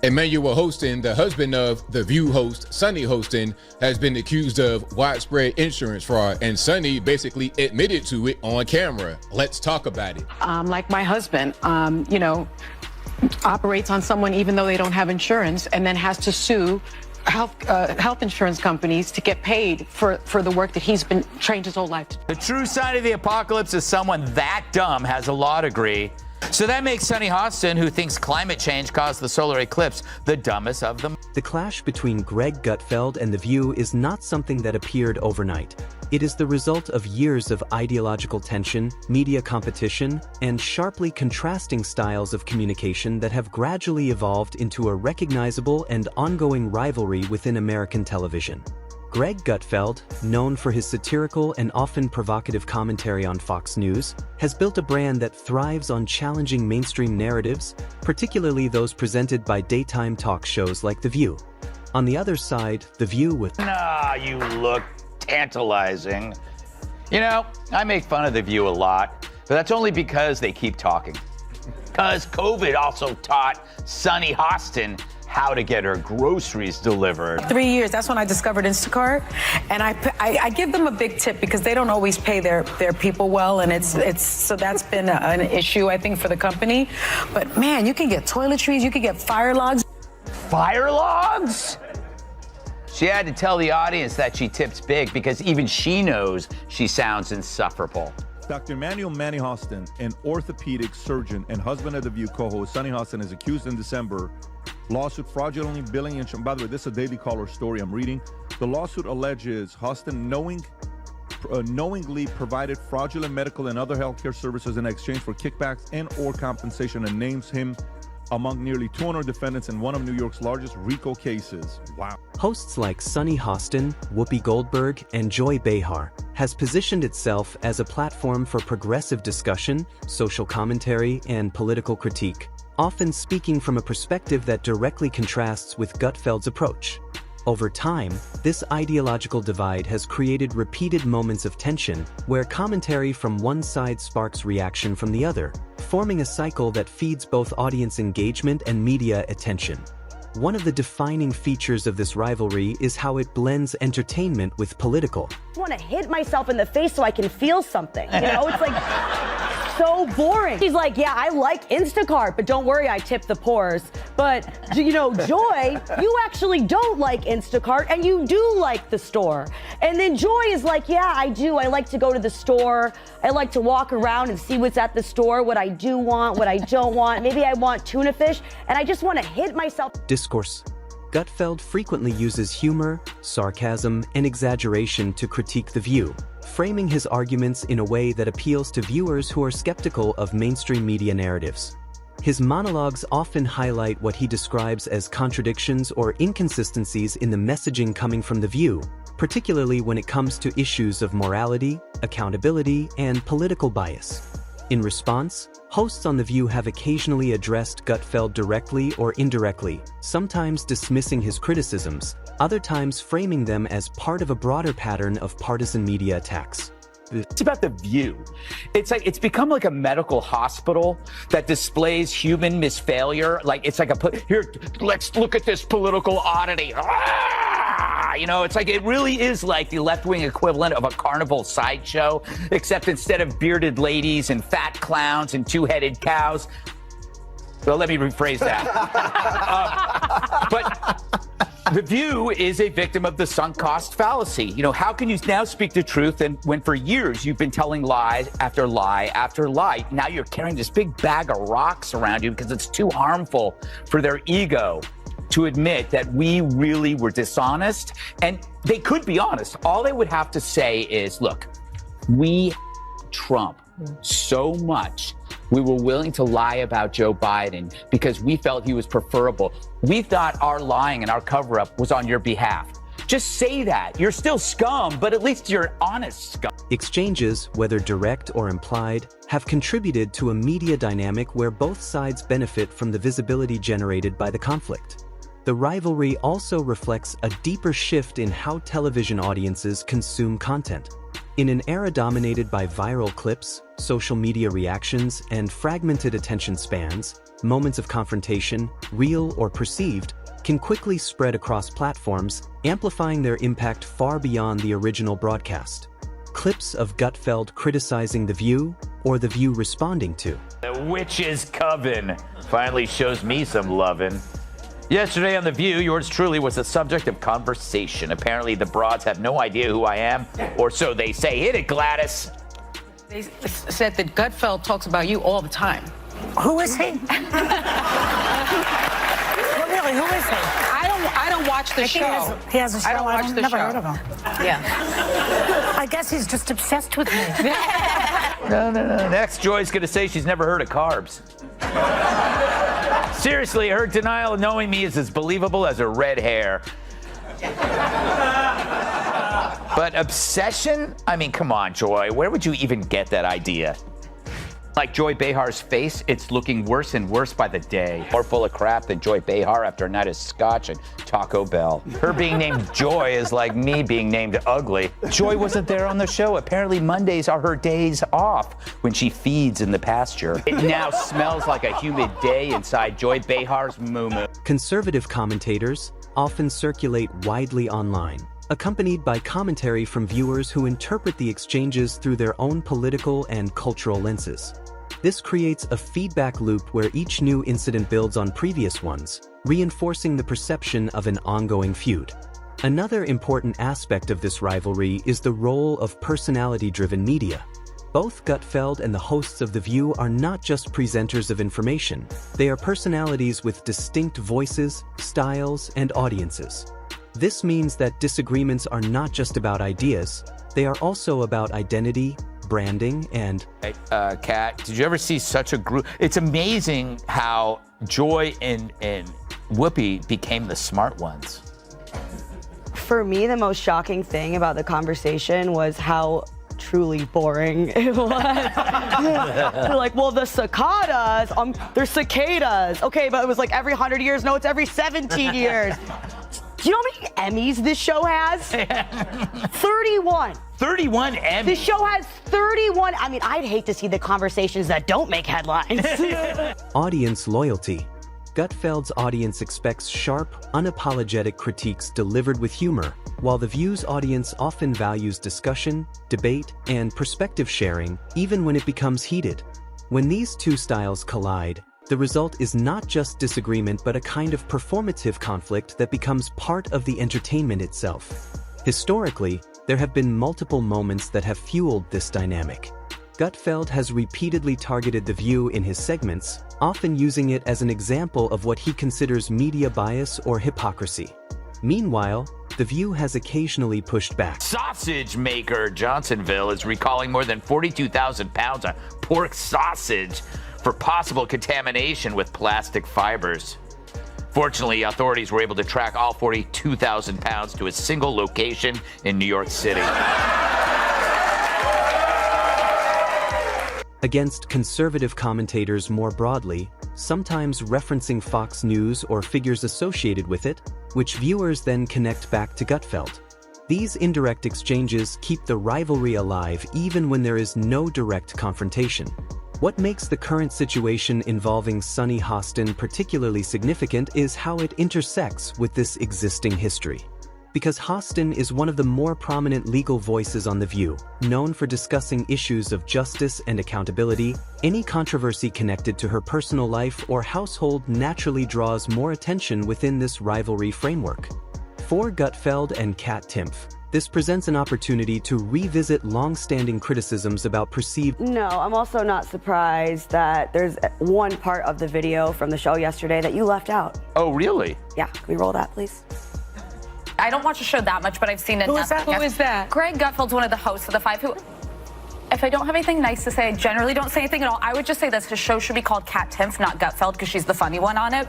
Emmanuel Hostin, the husband of The View host Sunny Hostin, has been accused of widespread insurance fraud, and Sunny basically admitted to it on camera. Let's talk about it. Like my husband, operates on someone even though they don't have insurance, and then has to sue health insurance companies to get paid for the work that he's been trained his whole life to do. The true sign of the apocalypse is someone that dumb has a law degree. So that makes Sunny Hostin, who thinks climate change caused the solar eclipse, the dumbest of them. The clash between Greg Gutfeld and The View is not something that appeared overnight. It is the result of years of ideological tension, media competition, and sharply contrasting styles of communication that have gradually evolved into a recognizable and ongoing rivalry within American television. Greg Gutfeld, known for his satirical and often provocative commentary on Fox News, has built a brand that thrives on challenging mainstream narratives, particularly those presented by daytime talk shows like The View. On the other side, The View with You look tantalizing. You know, I make fun of The View a lot, but that's only because they keep talking. Because COVID also taught Sunny Hostin how to get her groceries delivered. 3 years, that's when I discovered Instacart, and I give them a big tip because they don't always pay their people well, and it's so that's been an issue, I think, for the company. But man, you can get toiletries, you can get fire logs. Fire logs? She had to tell the audience that she tips big because even she knows she sounds insufferable. Dr. Emmanuel Manny Hostin, an orthopedic surgeon and husband of The View co-host Sunny Hostin, is accused in December lawsuit fraudulently billing insurance. By the way, this is a Daily Caller story I'm reading. The lawsuit alleges Hostin knowingly provided fraudulent medical and other healthcare services in exchange for kickbacks and or compensation, and names him among nearly 200 defendants in one of New York's largest RICO cases. Wow. Hosts like Sunny Hostin, Whoopi Goldberg, and Joy Behar has positioned itself as a platform for progressive discussion, social commentary, and political critique, often speaking from a perspective that directly contrasts with Gutfeld's approach. Over time, this ideological divide has created repeated moments of tension where commentary from one side sparks reaction from the other, forming a cycle that feeds both audience engagement and media attention. One of the defining features of this rivalry is how it blends entertainment with political. I want to hit myself in the face so I can feel something. You know, it's like so boring. He's like, yeah, I like Instacart, but don't worry, I tip the poors. But, you know, Joy, you actually don't like Instacart, and you do like the store. And then Joy is like, yeah, I do. I like to go to the store. I like to walk around and see what's at the store, what I do want, what I don't want. Maybe I want tuna fish, and I just want to hit myself. Discourse. Gutfeld frequently uses humor, sarcasm, and exaggeration to critique The View, framing his arguments in a way that appeals to viewers who are skeptical of mainstream media narratives. His monologues often highlight what he describes as contradictions or inconsistencies in the messaging coming from The View, particularly when it comes to issues of morality, accountability, and political bias. In response, hosts on The View have occasionally addressed Gutfeld directly or indirectly, sometimes dismissing his criticisms, other times framing them as part of a broader pattern of partisan media attacks. It's about The View. It's become like a medical hospital that displays human misfailure. Like it's like here, let's look at this political oddity. You know, it's like it really is like the left-wing equivalent of a carnival sideshow, except instead of bearded ladies and fat clowns and two-headed cows. Well, let me rephrase that. But The View is a victim of the sunk cost fallacy. You know, how can you now speak the truth when for years you've been telling lie after lie after lie? Now you're carrying this big bag of rocks around you because it's too harmful for their ego to admit that we really were dishonest. And they could be honest. All they would have to say is, look, we Trump so much. We were willing to lie about Joe Biden because we felt he was preferable. We thought our lying and our cover-up was on your behalf. Just say that. You're still scum, but at least you're honest scum. Exchanges, whether direct or implied, have contributed to a media dynamic where both sides benefit from the visibility generated by the conflict. The rivalry also reflects a deeper shift in how television audiences consume content. In an era dominated by viral clips, social media reactions, and fragmented attention spans, moments of confrontation, real or perceived, can quickly spread across platforms, amplifying their impact far beyond the original broadcast. Clips of Gutfeld criticizing The View, or The View responding to. The witch's coven finally shows me some lovin'. Yesterday on The View, yours truly was the subject of conversation. Apparently the broads have no idea who I am, or so they say. Hit it, Gladys. They said that Gutfeld talks about you all the time. Who is he? Well, really, who is he? I don't watch the show. He has a show. I don't watch the never show. heard of him. Yeah. I guess he's just obsessed with me. No. Next, Joy's gonna say she's never heard of carbs. Seriously, her denial of knowing me is as believable as her red hair. But obsession? I mean, come on, Joy. Where would you even get that idea? Like Joy Behar's face, it's looking worse and worse by the day. More full of crap than Joy Behar after a night of scotch and Taco Bell. Her being named Joy is like me being named ugly. Joy wasn't there on the show. Apparently Mondays are her days off when she feeds in the pasture. It now smells like a humid day inside Joy Behar's moo-moo. Conservative commentators often circulate widely online, accompanied by commentary from viewers who interpret the exchanges through their own political and cultural lenses. This creates a feedback loop where each new incident builds on previous ones, reinforcing the perception of an ongoing feud. Another important aspect of this rivalry is the role of personality-driven media. Both Gutfeld and the hosts of The View are not just presenters of information. They are personalities with distinct voices, styles, and audiences. This means that disagreements are not just about ideas, they are also about identity, branding, and... Hey, Kat, did you ever see such a group? It's amazing how Joy and Whoopi became the smart ones. For me, the most shocking thing about the conversation was how truly boring it was. They're like, well, the cicadas, they're cicadas. Okay, but it was like every 100 years. No, it's every 17 years. Do you know how many Emmys this show has? 31. 31 Emmys? This show has 31. I mean, I'd hate to see the conversations that don't make headlines. Audience loyalty. Gutfeld's audience expects sharp, unapologetic critiques delivered with humor, while The View's audience often values discussion, debate, and perspective sharing, even when it becomes heated. When these two styles collide, the result is not just disagreement but a kind of performative conflict that becomes part of the entertainment itself. Historically, there have been multiple moments that have fueled this dynamic. Gutfeld has repeatedly targeted The View in his segments, often using it as an example of what he considers media bias or hypocrisy. Meanwhile, The View has occasionally pushed back. Sausage maker Johnsonville is recalling more than 42,000 pounds of pork sausage for possible contamination with plastic fibers. Fortunately, authorities were able to track all 42,000 pounds to a single location in New York City. Against conservative commentators more broadly, sometimes referencing Fox News or figures associated with it, which viewers then connect back to Gutfeld. These indirect exchanges keep the rivalry alive even when there is no direct confrontation. What makes the current situation involving Sunny Hostin particularly significant is how it intersects with this existing history. Because Hostin is one of the more prominent legal voices on The View, known for discussing issues of justice and accountability, any controversy connected to her personal life or household naturally draws more attention within this rivalry framework. For Gutfeld and Kat Timpf, this presents an opportunity to revisit long-standing criticisms about perceived... No, I'm also not surprised that there's one part of the video from the show yesterday that you left out. Oh, really? Yeah, can we roll that, please? I don't watch the show that much, but I've seen it. Who is that? Who is that? Greg Gutfeld's one of the hosts of The Five, who, if I don't have anything nice to say, I generally don't say anything at all. I would just say this, his show should be called Kat Timpf, not Gutfeld, because she's the funny one on it.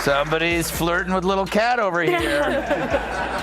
Somebody's flirting with little Kat over here.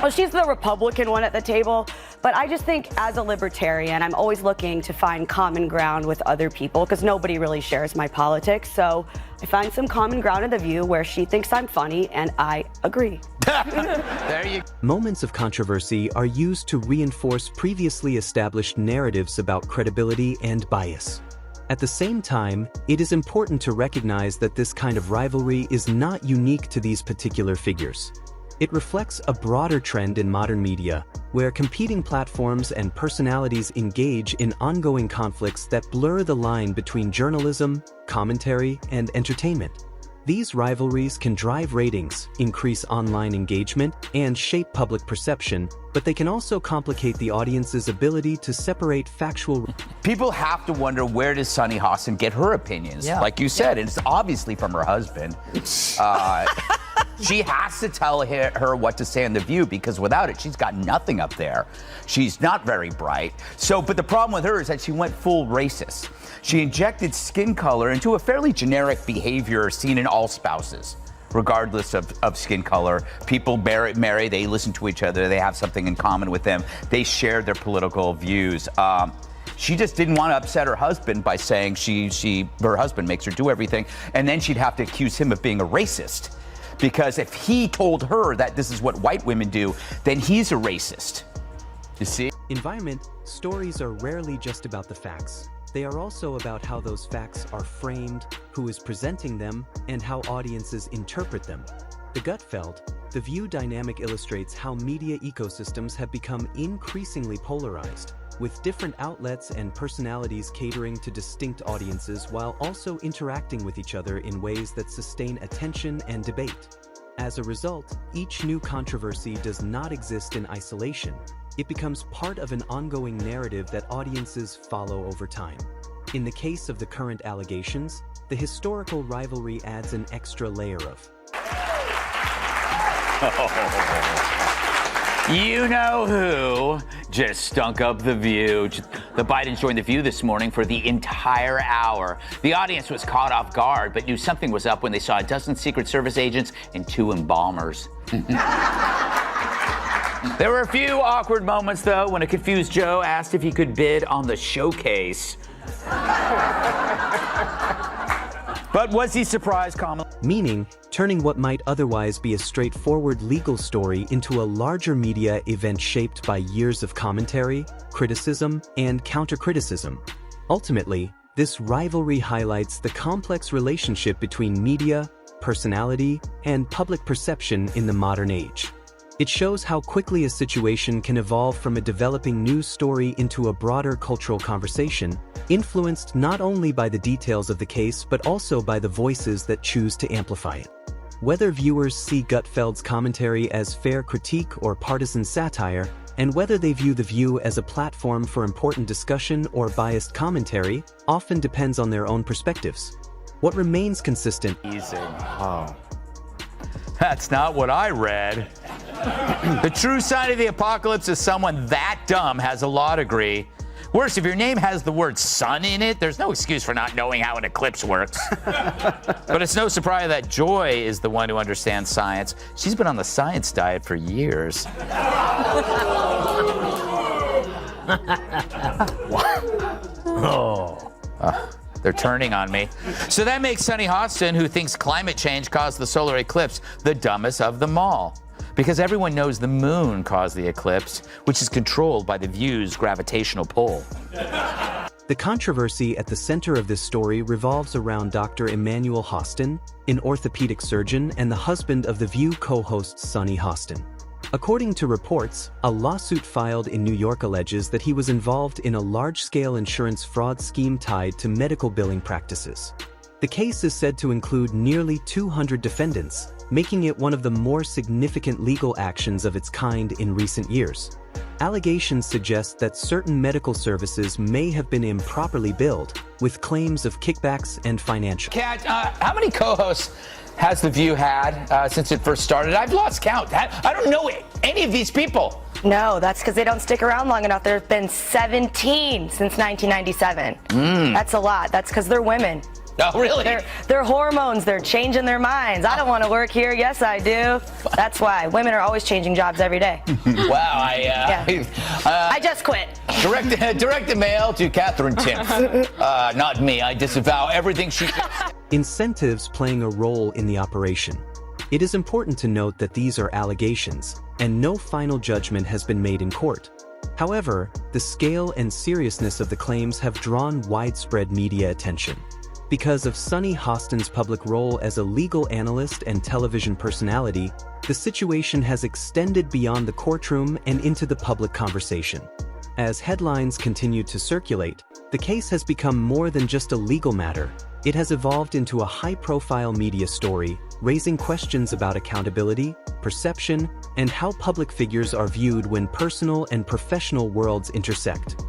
Well, she's the Republican one at the table. But I just think as a libertarian, I'm always looking to find common ground with other people because nobody really shares my politics. So I find some common ground in The View where she thinks I'm funny and I agree. There you Moments of controversy are used to reinforce previously established narratives about credibility and bias. At the same time, it is important to recognize that this kind of rivalry is not unique to these particular figures. It reflects a broader trend in modern media, where competing platforms and personalities engage in ongoing conflicts that blur the line between journalism, commentary, and entertainment. These rivalries can drive ratings, increase online engagement, and shape public perception, but they can also complicate the audience's ability to separate factual. People have to wonder, where does Sunny Hostin get her opinions? Like you said, and it's obviously from her husband. She has to tell her what to say in The View, because without it, she's got nothing up there. She's not very bright. But the problem with her is that she went full racist. She injected skin color into a fairly generic behavior seen in all spouses, regardless of skin color. People marry, they listen to each other, they have something in common with them, they share their political views. She just didn't want to upset her husband by saying her husband makes her do everything, and then she'd have to accuse him of being a racist. Because if he told her that this is what white women do, then he's a racist. You see? Environment stories are rarely just about the facts. They are also about how those facts are framed, who is presenting them, and how audiences interpret them. The Gutfeld, The View dynamic illustrates how media ecosystems have become increasingly polarized, with different outlets and personalities catering to distinct audiences while also interacting with each other in ways that sustain attention and debate. As a result, each new controversy does not exist in isolation. It becomes part of an ongoing narrative that audiences follow over time. In the case of the current allegations, the historical rivalry adds an extra layer of You know who just stunk up The View. The Bidens joined The View this morning for the entire hour. The audience was caught off guard, but knew something was up when they saw a dozen Secret Service agents and 2 embalmers. There were a few awkward moments, though, when a confused Joe asked if he could bid on the showcase. But was he surprised, Kamala? meaning turning what might otherwise be a straightforward legal story into a larger media event shaped by years of commentary, criticism, and counter-criticism. Ultimately, this rivalry highlights the complex relationship between media, personality, and public perception in the modern age. It shows how quickly a situation can evolve from a developing news story into a broader cultural conversation, influenced not only by the details of the case but also by the voices that choose to amplify it. Whether viewers see Gutfeld's commentary as fair critique or partisan satire, and whether they view The View as a platform for important discussion or biased commentary, often depends on their own perspectives. What remains consistent— Oh. That's not what I read. The true sign of the apocalypse is someone that dumb has a law degree. Worse, if your name has the word sun in it, there's no excuse for not knowing how an eclipse works. But it's no surprise that Joy is the one who understands science. She's been on the science diet for years. They're turning on me. So that makes Sunny Hostin, who thinks climate change caused the solar eclipse, the dumbest of them all. Because everyone knows the moon caused the eclipse, which is controlled by The View's gravitational pull. The controversy at the center of this story revolves around Dr. Emmanuel Hostin, an orthopedic surgeon and the husband of The View co-host Sunny Hostin. According to reports, a lawsuit filed in New York alleges that he was involved in a large-scale insurance fraud scheme tied to medical billing practices. The case is said to include nearly 200 defendants, making it one of the more significant legal actions of its kind in recent years. Allegations suggest that certain medical services may have been improperly billed, with claims of kickbacks and financial— Kat, how many co-hosts has The View had since it first started? I've lost count. I don't know any of these people. No, that's because they don't stick around long enough. There have been 17 since 1997. That's a lot. That's because they're women. Oh, really? Their hormones, they're changing their minds. I don't want to work here. Yes, I do. That's why women are always changing jobs every day. Wow, I just quit. Direct mail to Catherine Timpf. Not me. I disavow everything she said. Incentives playing a role in the operation. It is important to note that these are allegations, and no final judgment has been made in court. However, the scale and seriousness of the claims have drawn widespread media attention. Because of Sunny Hostin's public role as a legal analyst and television personality, the situation has extended beyond the courtroom and into the public conversation. As headlines continue to circulate, the case has become more than just a legal matter. It has evolved into a high-profile media story, raising questions about accountability, perception, and how public figures are viewed when personal and professional worlds intersect.